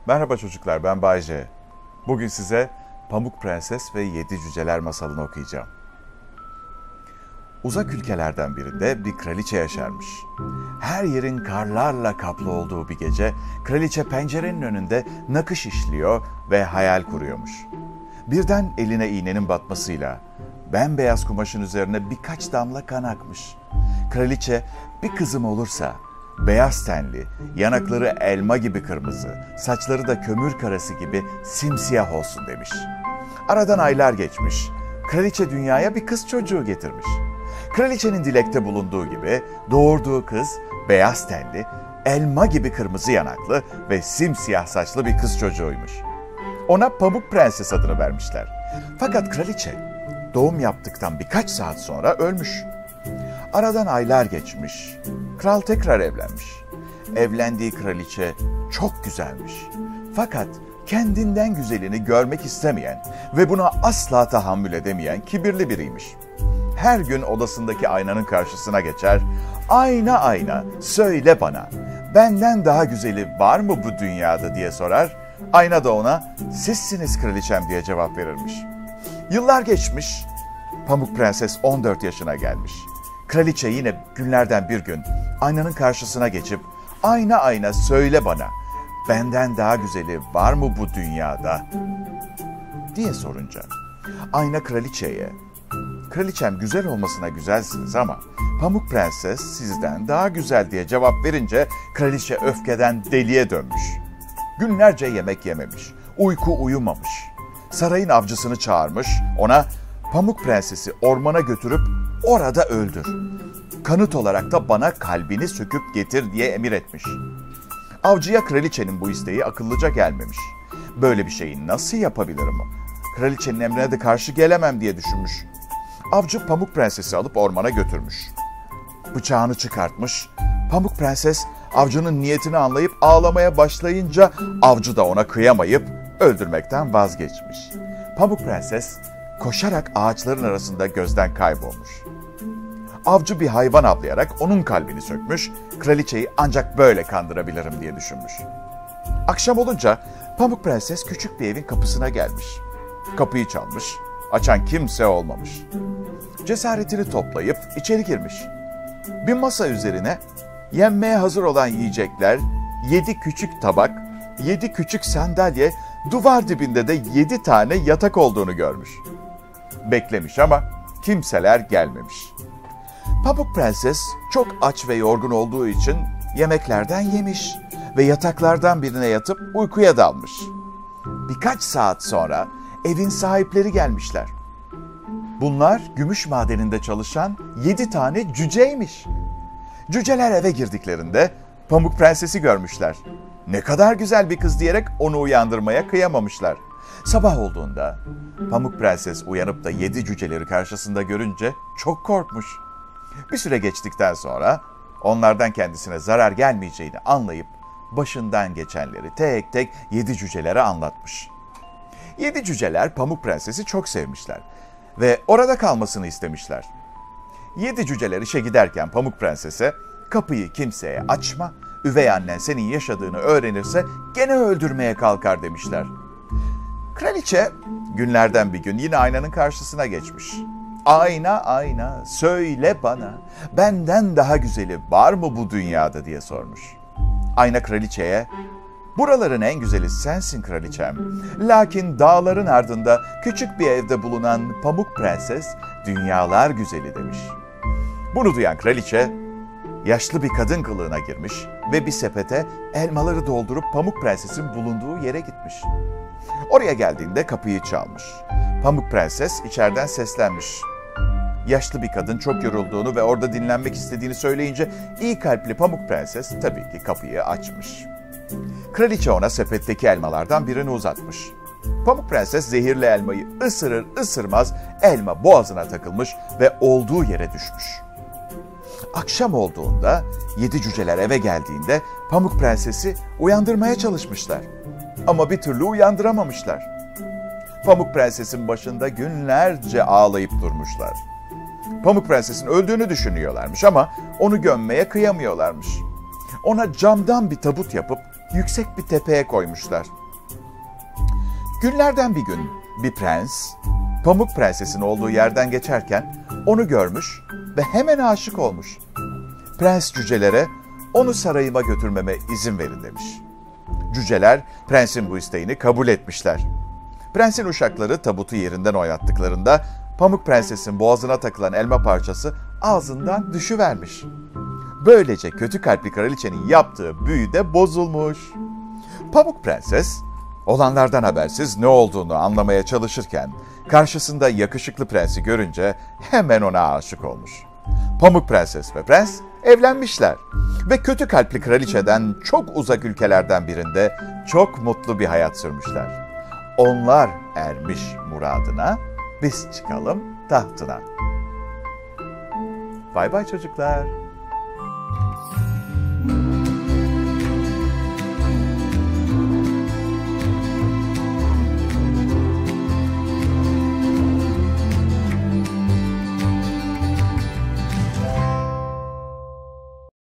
Merhaba çocuklar, ben Bayce. Bugün size Pamuk Prenses ve Yedi Cüceler masalını okuyacağım. Uzak ülkelerden birinde bir kraliçe yaşarmış. Her yerin karlarla kaplı olduğu bir gece, kraliçe pencerenin önünde nakış işliyor ve hayal kuruyormuş. Birden eline iğnenin batmasıyla bembeyaz kumaşın üzerine birkaç damla kan akmış. Kraliçe, bir kızım olursa beyaz tenli, yanakları elma gibi kırmızı, saçları da kömür karası gibi simsiyah olsun demiş. Aradan aylar geçmiş. Kraliçe dünyaya bir kız çocuğu getirmiş. Kraliçenin dilekte bulunduğu gibi doğurduğu kız beyaz tenli, elma gibi kırmızı yanaklı ve simsiyah saçlı bir kız çocuğuymuş. Ona Pamuk Prenses adını vermişler. Fakat kraliçe doğum yaptıktan birkaç saat sonra ölmüş. Aradan aylar geçmiş. Kral tekrar evlenmiş. Evlendiği kraliçe çok güzelmiş. Fakat kendinden güzelini görmek istemeyen ve buna asla tahammül edemeyen kibirli biriymiş. Her gün odasındaki aynanın karşısına geçer, "Ayna ayna, söyle bana, benden daha güzeli var mı bu dünyada?" diye sorar. Ayna da ona, "Sizsiniz kraliçem," diye cevap verirmiş. Yıllar geçmiş, Pamuk Prenses 14 yaşına gelmiş. Kraliçe yine günlerden bir gün aynanın karşısına geçip, "Ayna ayna söyle bana, benden daha güzeli var mı bu dünyada?" diye sorunca, ayna kraliçeye, "Kraliçem güzel olmasına güzelsiniz ama Pamuk Prenses sizden daha güzel," diye cevap verince kraliçe öfkeden deliye dönmüş. Günlerce yemek yememiş, uyku uyumamış. Sarayın avcısını çağırmış, ona Pamuk Prenses'i ormana götürüp orada öldür. Kanıt olarak da bana kalbini söküp getir diye emir etmiş. Avcıya kraliçenin bu isteği akıllıca gelmemiş. Böyle bir şeyi nasıl yapabilirim? Kraliçenin emrine de karşı gelemem diye düşünmüş. Avcı Pamuk Prenses'i alıp ormana götürmüş. Bıçağını çıkartmış. Pamuk Prenses avcının niyetini anlayıp ağlamaya başlayınca avcı da ona kıyamayıp öldürmekten vazgeçmiş. Pamuk Prenses koşarak ağaçların arasında gözden kaybolmuş. Avcı bir hayvan avlayarak onun kalbini sökmüş, kraliçeyi ancak böyle kandırabilirim diye düşünmüş. Akşam olunca Pamuk Prenses küçük bir evin kapısına gelmiş. Kapıyı çalmış, açan kimse olmamış. Cesaretini toplayıp içeri girmiş. Bir masa üzerine yenmeye hazır olan yiyecekler, 7 küçük tabak, 7 küçük sandalye, duvar dibinde de 7 tane yatak olduğunu görmüş. Beklemiş ama kimseler gelmemiş. Pamuk Prenses çok aç ve yorgun olduğu için yemeklerden yemiş ve yataklardan birine yatıp uykuya dalmış. Birkaç saat sonra evin sahipleri gelmişler. Bunlar gümüş madeninde çalışan 7 tane cüceymiş. Cüceler eve girdiklerinde Pamuk Prenses'i görmüşler. Ne kadar güzel bir kız diyerek onu uyandırmaya kıyamamışlar. Sabah olduğunda Pamuk Prenses uyanıp da 7 cüceleri karşısında görünce çok korkmuş. Bir süre geçtikten sonra onlardan kendisine zarar gelmeyeceğini anlayıp başından geçenleri tek tek 7 cücelere anlatmış. 7 cüceler Pamuk Prenses'i çok sevmişler ve orada kalmasını istemişler. 7 cüceler işe giderken Pamuk Prenses'e, "Kapıyı kimseye açma, üvey annen senin yaşadığını öğrenirse gene öldürmeye kalkar," demişler. Kraliçe günlerden bir gün yine aynanın karşısına geçmiş. "Ayna ayna söyle bana, benden daha güzeli var mı bu dünyada?" diye sormuş. Ayna kraliçeye, "Buraların en güzeli sensin kraliçem. Lakin dağların ardında küçük bir evde bulunan Pamuk Prenses dünyalar güzeli," demiş. Bunu duyan kraliçe yaşlı bir kadın kılığına girmiş ve bir sepete elmaları doldurup Pamuk Prenses'in bulunduğu yere gitmiş. Oraya geldiğinde kapıyı çalmış. Pamuk Prenses içeriden seslenmiş. Yaşlı bir kadın çok yorulduğunu ve orada dinlenmek istediğini söyleyince iyi kalpli Pamuk Prenses tabii ki kapıyı açmış. Kraliçe ona sepetteki elmalardan birini uzatmış. Pamuk Prenses zehirli elmayı ısırır ısırmaz elma boğazına takılmış ve olduğu yere düşmüş. Akşam olduğunda 7 cüceler eve geldiğinde Pamuk Prenses'i uyandırmaya çalışmışlar. Ama bir türlü uyandıramamışlar. Pamuk Prenses'in başında günlerce ağlayıp durmuşlar. Pamuk Prenses'in öldüğünü düşünüyorlarmış ama onu gömmeye kıyamıyorlarmış. Ona camdan bir tabut yapıp yüksek bir tepeye koymuşlar. Günlerden bir gün bir prens, Pamuk Prenses'in olduğu yerden geçerken onu görmüş ve hemen aşık olmuş. Prens cücelere onu sarayıma götürmeme izin verin demiş. Cüceler prensin bu isteğini kabul etmişler. Prensin uşakları tabutu yerinden oynattıklarında Pamuk Prenses'in boğazına takılan elma parçası ağzından düşüvermiş. Böylece kötü kalpli kraliçenin yaptığı büyü de bozulmuş. Pamuk Prenses olanlardan habersiz ne olduğunu anlamaya çalışırken karşısında yakışıklı prensi görünce hemen ona aşık olmuş. Pamuk Prenses ve prens evlenmişler ve kötü kalpli kraliçeden çok uzak ülkelerden birinde çok mutlu bir hayat sürmüşler. Onlar ermiş muradına, biz çıkalım tahtına. Bay bay çocuklar.